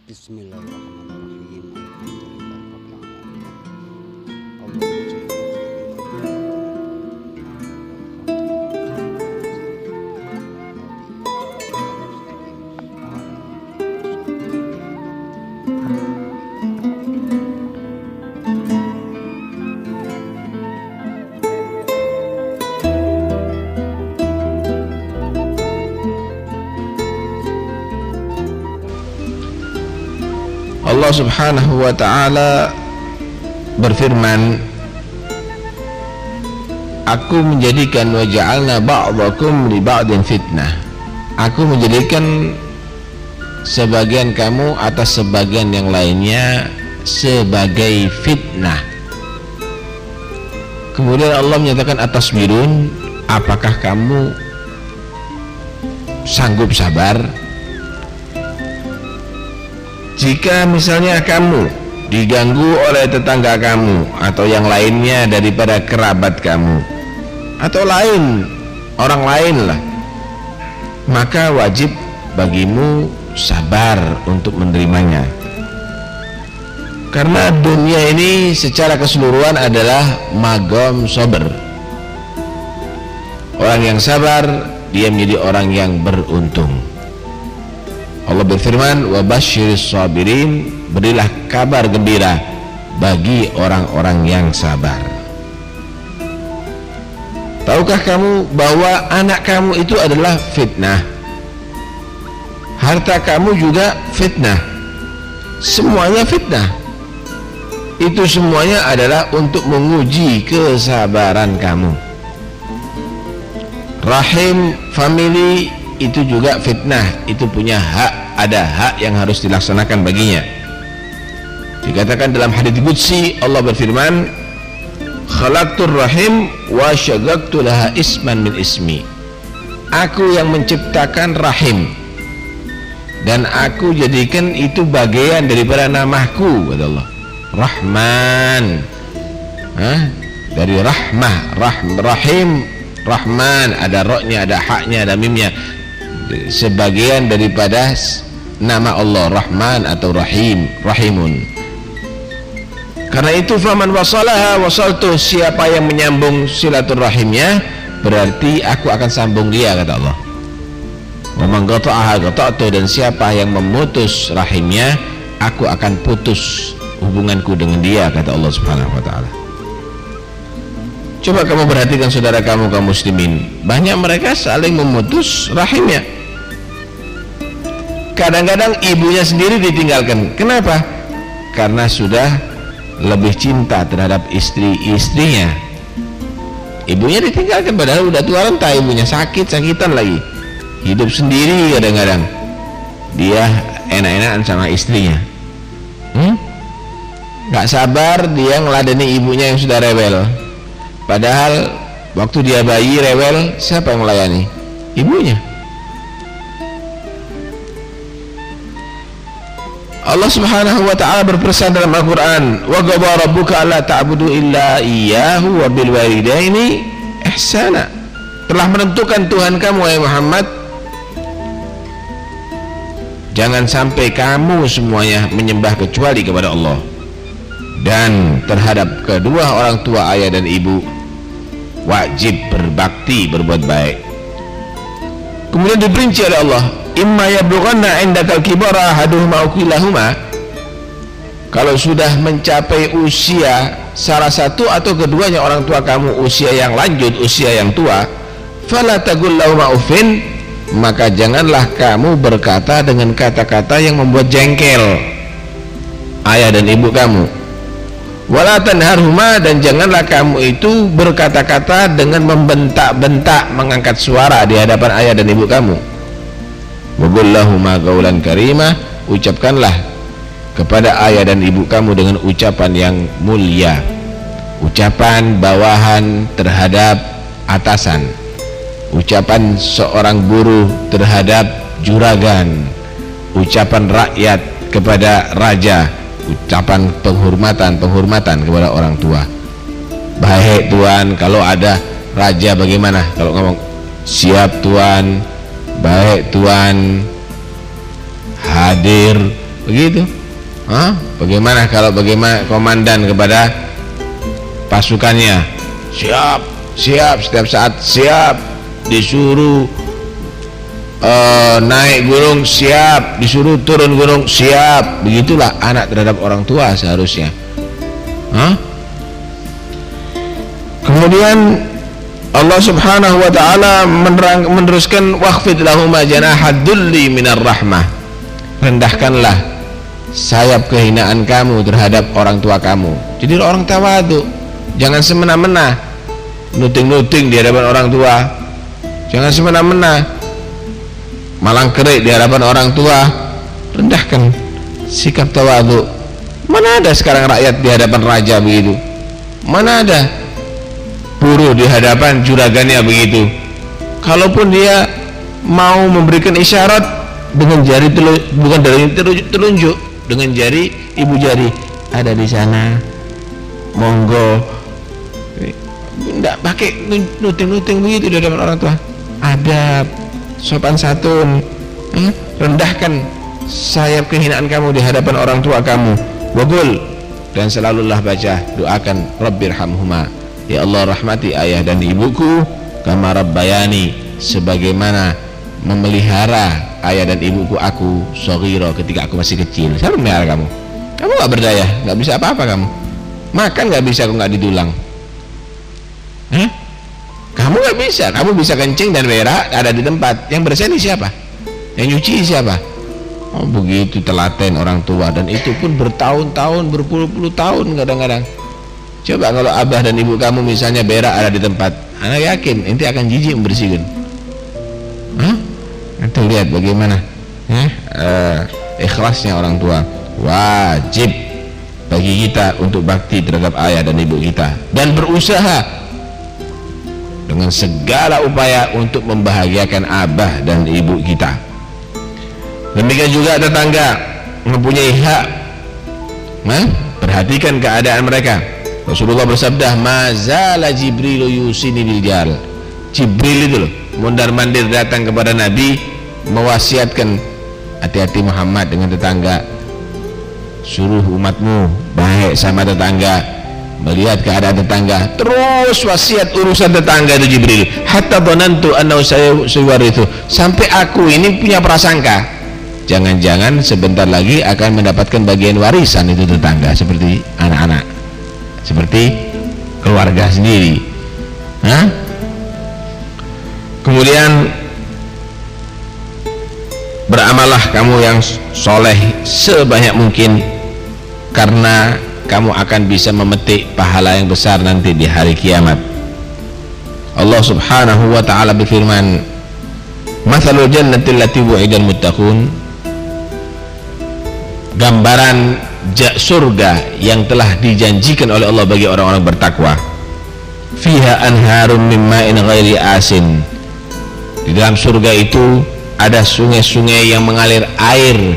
Bismillahirrahmanirrahim. Alhamdulillahirabbil alamin. Allah Subhanahu wa ta'ala berfirman, aku menjadikan wa ja'alna ba'dakum li ba'din fitnah. Aku menjadikan sebagian kamu atas sebagian yang lainnya sebagai fitnah. Kemudian Allah menyatakan atas birun, apakah kamu sanggup sabar jika misalnya kamu diganggu oleh tetangga kamu atau yang lainnya daripada kerabat kamu atau orang lain lah, maka wajib bagimu sabar untuk menerimanya, karena dunia ini secara keseluruhan adalah magom sabar. Orang yang sabar dia menjadi orang yang beruntung. Allah berfirman, wa basyiris sabirin, berilah kabar gembira bagi orang-orang yang sabar. Tahukah kamu bahwa anak kamu itu adalah fitnah? Harta kamu juga fitnah. Semuanya fitnah. Itu semuanya adalah untuk menguji kesabaran kamu. Rahim, family, itu juga fitnah. Itu punya hak, ada hak yang harus dilaksanakan baginya. Dikatakan dalam hadits qudsi, Allah berfirman, khalaqtur rahim wa syagaqtu laha isman min ismi. Aku yang menciptakan rahim dan aku jadikan itu bagian daripada namaku, kata Allah. Rahman, dari rahmah, rahim, Rahman, ada roknya, ada haknya, ada mimnya, sebagian daripada nama Allah Rahman atau Rahim, Rahimun. Karena itu faman wasalaha wasaltu, siapa yang menyambung silaturahimnya berarti aku akan sambung dia, kata Allah. Wa man qata'aha qata'tu, dan siapa yang memutus rahimnya aku akan putus hubunganku dengan dia, kata Allah Subhanahu wa ta'ala. Coba kamu perhatikan saudara kamu kaum muslimin, banyak mereka saling memutus rahimnya. Kadang-kadang ibunya sendiri ditinggalkan. Kenapa? Karena sudah lebih cinta terhadap istri-istrinya. Ibunya ditinggalkan padahal udah tua renta, ibunya sakit-sakitan lagi, hidup sendiri. Kadang-kadang dia enak-enakan sama istrinya, gak sabar dia ngeladeni ibunya yang sudah rewel. Padahal waktu dia bayi rewel, siapa yang melayani? Ibunya. Allah Subhanahu wa ta'ala berpesan dalam Al-Quran, wa qada rabbuka alla ta'budu illa iyyahu wa bil walidaini ihsana. Telah menentukan Tuhan kamu, wahai Muhammad, jangan sampai kamu semuanya menyembah kecuali kepada Allah, dan terhadap kedua orang tua, ayah dan ibu wajib berbakti, berbuat baik. Kemudian diperinci oleh Allah, imma yablughanna indakal kibara ahaduhuma aw kilahuma, kalau sudah mencapai usia salah satu atau keduanya orang tua kamu usia yang lanjut, usia yang tua, fala taqul lahuma uffin, maka janganlah kamu berkata dengan kata-kata yang membuat jengkel ayah dan ibu kamu. Wala tanharhuma, dan janganlah kamu itu berkata-kata dengan membentak-bentak, mengangkat suara di hadapan ayah dan ibu kamu. Wa qul lahuma qaulan karimah, ucapkanlah kepada ayah dan ibu kamu dengan ucapan yang mulia, ucapan bawahan terhadap atasan, ucapan seorang buruh terhadap juragan, ucapan rakyat kepada raja, ucapan penghormatan kepada orang tua. Baik tuan, kalau ada raja bagaimana kalau ngomong siap tuan, baik tuan, hadir, begitu. Bagaimana kalau komandan kepada pasukannya, siap setiap saat siap, disuruh naik gunung siap, disuruh turun gunung siap. Begitulah anak terhadap orang tua seharusnya. Kemudian Allah Subhanahu wa taala meneruskan waqfid lahuma janahad dzulli minar rahmah. Rendahkanlah sayap kehinaan kamu terhadap orang tua kamu. Jadi orang tawadhu, jangan semena-mena nuting-nuting di hadapan orang tua, jangan semena-mena malang kerik di hadapan orang tua. Rendahkan sikap tawadhu. Mana ada sekarang rakyat di hadapan raja begitu? Mana ada buruh di hadapan juragannya begitu? Kalaupun dia mau memberikan isyarat dengan jari bukan dari telunjuk, dengan jari ibu jari, ada di sana, monggo. Tidak pakai nuting-nuting begitu di hadapan orang tua. Adab, sopan santun. Rendahkan sayap kehinaan kamu di hadapan orang tua kamu. Waqul, dan selalulah baca, doakan, Rabbirhamhuma, ya Allah rahmati ayah dan ibuku, kama rabbayani, sebagaimana memelihara ayah dan ibuku aku shaghira, ketika aku masih kecil. Siapa memelihara kamu? Kamu gak berdaya, gak bisa apa-apa kamu. Makan gak bisa, aku gak didulang. Kamu gak bisa, kamu bisa kencing dan berak ada di tempat. Yang bersih ini siapa? Yang nyuci siapa? Oh begitu telaten orang tua, dan itu pun bertahun-tahun, berpuluh-puluh tahun kadang-kadang. Coba kalau abah dan ibu kamu misalnya berak ada di tempat, anak yakin ente akan jijik membersihkan. Nanti lihat bagaimana ikhlasnya orang tua. Wajib bagi kita untuk bakti terhadap ayah dan ibu kita, dan berusaha dengan segala upaya untuk membahagiakan abah dan ibu kita. Demikian juga tetangga mempunyai hak. Perhatikan keadaan mereka. Rasulullah bersabda, mazala Jibril yusini bil jar. Jibril itu loh mondar-mandir datang kepada Nabi mewasiatkan, hati-hati Muhammad dengan tetangga, suruh umatmu baik sama tetangga. Melihat keadaan tetangga, terus wasiat urusan tetangga itu Jibril. Hatta dhanantu annahu sayuwarithu, sampai aku ini punya prasangka, jangan-jangan sebentar lagi akan mendapatkan bagian warisan itu tetangga, seperti anak-anak, seperti keluarga sendiri. Kemudian beramallah kamu yang soleh sebanyak mungkin, karena kamu akan bisa memetik pahala yang besar nanti di hari kiamat. Allah Subhanahu wa ta'ala berfirman, mathalul jannati allati wu'idal muttaqun, gambaran surga yang telah dijanjikan oleh Allah bagi orang-orang bertakwa. Fiha anharum min ma'in ghairi asin, di dalam surga itu ada sungai-sungai yang mengalir air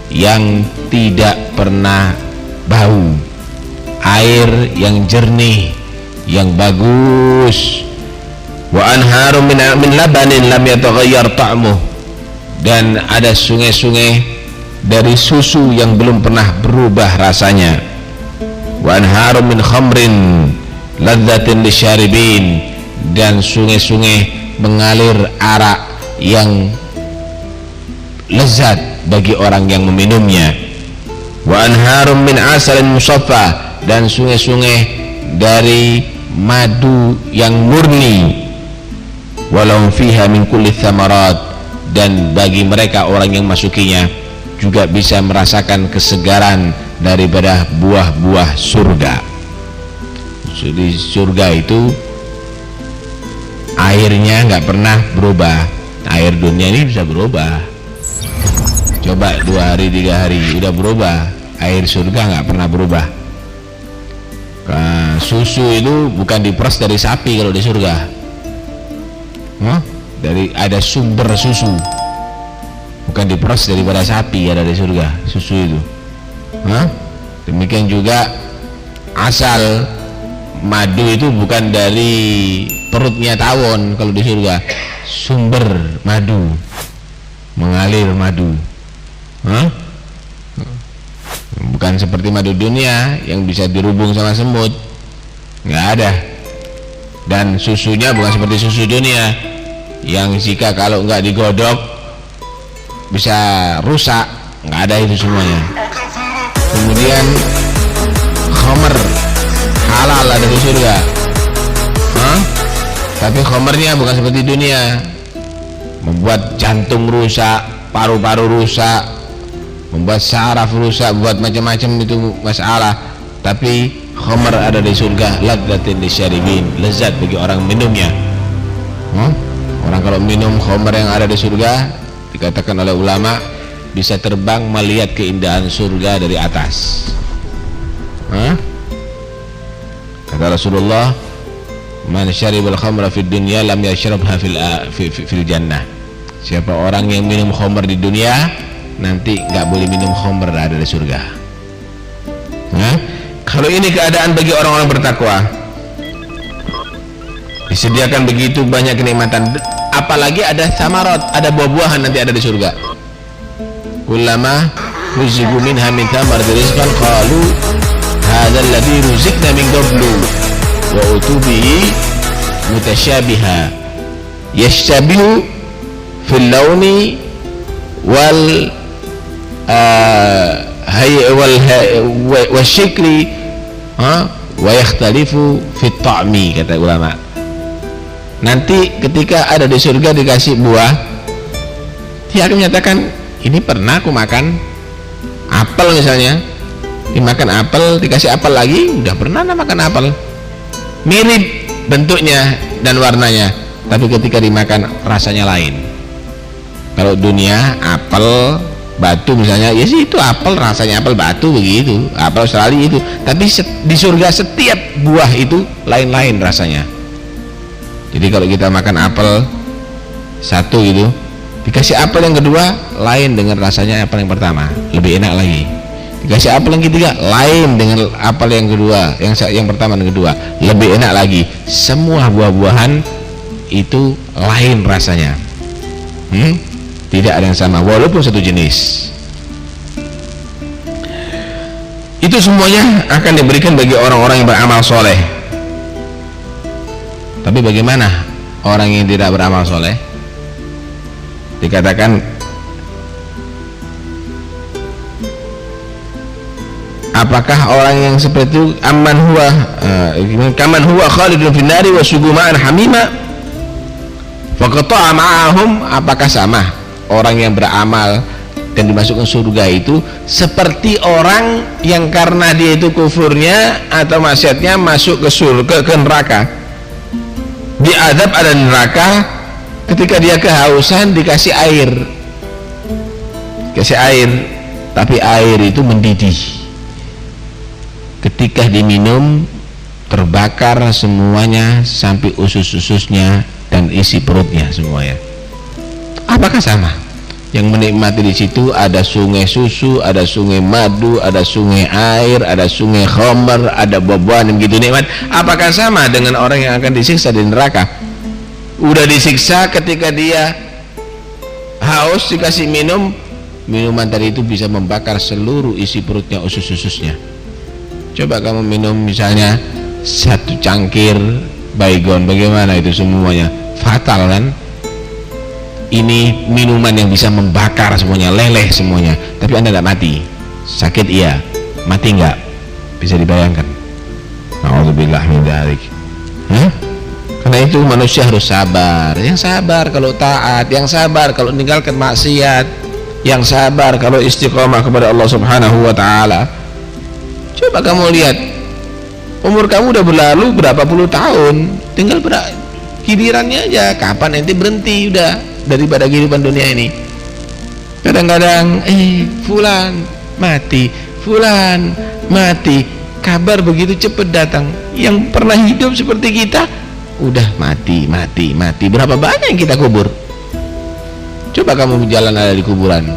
yang tidak pernah bau, air yang jernih, yang bagus. Wa anharum min labanin lam yataghayyar ta'muh, dan ada sungai-sungai dari susu yang belum pernah berubah rasanya. Wa anharum min khamrin ladzatin lisyaribin, dan sungai-sungai mengalir arak yang lezat bagi orang yang meminumnya. Wa anharum min asalin musaffa, dan sungai-sungai dari madu yang murni. Walau fiha min kulli thamarat, dan bagi mereka orang yang masukinya juga bisa merasakan kesegaran daripada buah-buah surga. Di surga itu airnya nggak pernah berubah. Air dunia ini bisa berubah, coba 2 hari 3 hari udah berubah. Air surga nggak pernah berubah. Susu itu bukan diperas dari sapi kalau di surga. Dari ada sumber susu, bukan diperas daripada sapi ada di surga susu itu. Demikian juga asal madu itu bukan dari perutnya tawon kalau di surga, sumber madu, mengalir madu. bukan seperti madu dunia yang bisa dirubung sama semut, nggak ada. Dan susunya bukan seperti susu dunia yang jika kalau nggak digodok bisa rusak, nggak ada itu semuanya. Kemudian khamr halal ada di surga, tapi khamrnya bukan seperti dunia, membuat jantung rusak, paru-paru rusak, membuat saraf rusak, buat macam-macam, itu masalah. Tapi khamr ada di surga, ladzatin lisyaribin, lezat bagi orang minumnya. Orang kalau minum khamr yang ada di surga, dikatakan oleh ulama bisa terbang melihat keindahan surga dari atas. Kata Rasulullah, man syaribal khamra fid dunya lam yashrabha fil jannah. Siapa orang yang minum khamr di dunia, nanti nggak boleh minum khamr ada di surga. Kalau ini keadaan bagi orang-orang bertakwa, disediakan begitu banyak kenikmatan, apalagi ada samarat, ada buah-buahan nanti ada di surga. Kullama ruziqu minha min thamaratin rizqan qalu hadzal ladzi ruziqna min qablu wa utubihi mutasyabiha yashtabihu fil launi wal syikli wa yakhtalifu fit ta'mi, kata ulama. Nanti ketika ada di surga dikasih buah, dia akan menyatakan, ini pernah aku makan apel misalnya, dimakan apel, dikasih apel lagi, udah pernah makan apel, mirip bentuknya dan warnanya, tapi ketika dimakan rasanya lain. Kalau dunia apel batu misalnya, ya sih itu apel, rasanya apel batu begitu, apel Australia itu. Tapi di surga setiap buah itu lain-lain rasanya. Jadi kalau kita makan apel satu gitu, dikasih apel yang kedua lain dengan rasanya apel yang pertama, lebih enak lagi. Dikasih apel yang ketiga lain dengan apel yang kedua, yang pertama dan kedua, lebih enak lagi. Semua buah-buahan itu lain rasanya, tidak ada yang sama walaupun satu jenis. Itu semuanya akan diberikan bagi orang-orang yang beramal soleh. Tapi bagaimana orang yang tidak beramal soleh? Dikatakan apakah orang yang seperti itu kaman huwa khalidun finnari wa suguma'an hamima faqata'a ma'ahum, apakah sama orang yang beramal dan dimasukkan surga itu seperti orang yang karena dia itu kufurnya atau maksiatnya masuk ke surga, ke neraka, diazab ada neraka, ketika dia kehausan dikasih air, tapi air itu mendidih, ketika diminum terbakar semuanya sampai usus-ususnya dan isi perutnya semuanya. Apakah sama? Yang menikmati di situ ada sungai susu, ada sungai madu, ada sungai air, ada sungai khamr, ada buah-buahan yang begitu nikmat. Apakah sama dengan orang yang akan disiksa di neraka? Udah disiksa, ketika dia haus dikasih minuman tadi itu bisa membakar seluruh isi perutnya, usus-ususnya. Coba kamu minum misalnya satu cangkir baygon, bagaimana itu semuanya? Fatal kan? Ini minuman yang bisa membakar semuanya, leleh semuanya, tapi Anda tidak mati. Sakit iya, mati enggak? Bisa dibayangkan. Na'udzubillah min dzalik. Karena itu manusia harus sabar. Yang sabar kalau taat, yang sabar kalau meninggalkan maksiat, yang sabar kalau istiqomah kepada Allah Subhanahu wa taala. Coba kamu lihat, umur kamu udah berlalu berapa puluh tahun, tinggal gilirannya aja, kapan ente berhenti udah daripada kehidupan dunia ini. Kadang-kadang fulan mati, kabar begitu cepat datang. Yang pernah hidup seperti kita udah mati. Berapa banyak yang kita kubur? Coba kamu jalan ada di kuburan,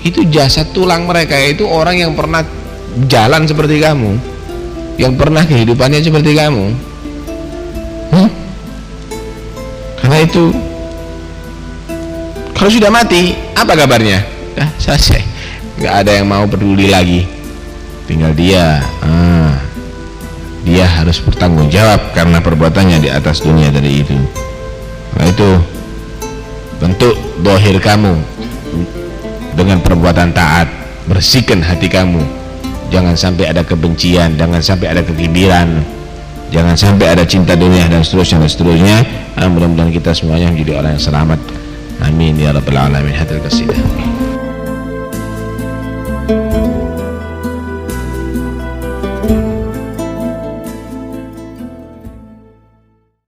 itu jasad tulang mereka, itu orang yang pernah jalan seperti kamu, yang pernah kehidupannya seperti kamu. Karena itu kalau sudah mati, apa kabarnya? Selesai, nggak ada yang mau peduli lagi. tinggal dia dia harus bertanggung jawab karena perbuatannya di atas dunia tadi itu. Nah itu bentuk dohir kamu dengan perbuatan taat, bersihkan hati kamu, jangan sampai ada kebencian, jangan sampai ada kekibiran, jangan sampai ada cinta dunia dan seterusnya. Mudah-mudahan kita semuanya menjadi orang yang selamat. Amin ya rabbal alamin. Hadal qasidah.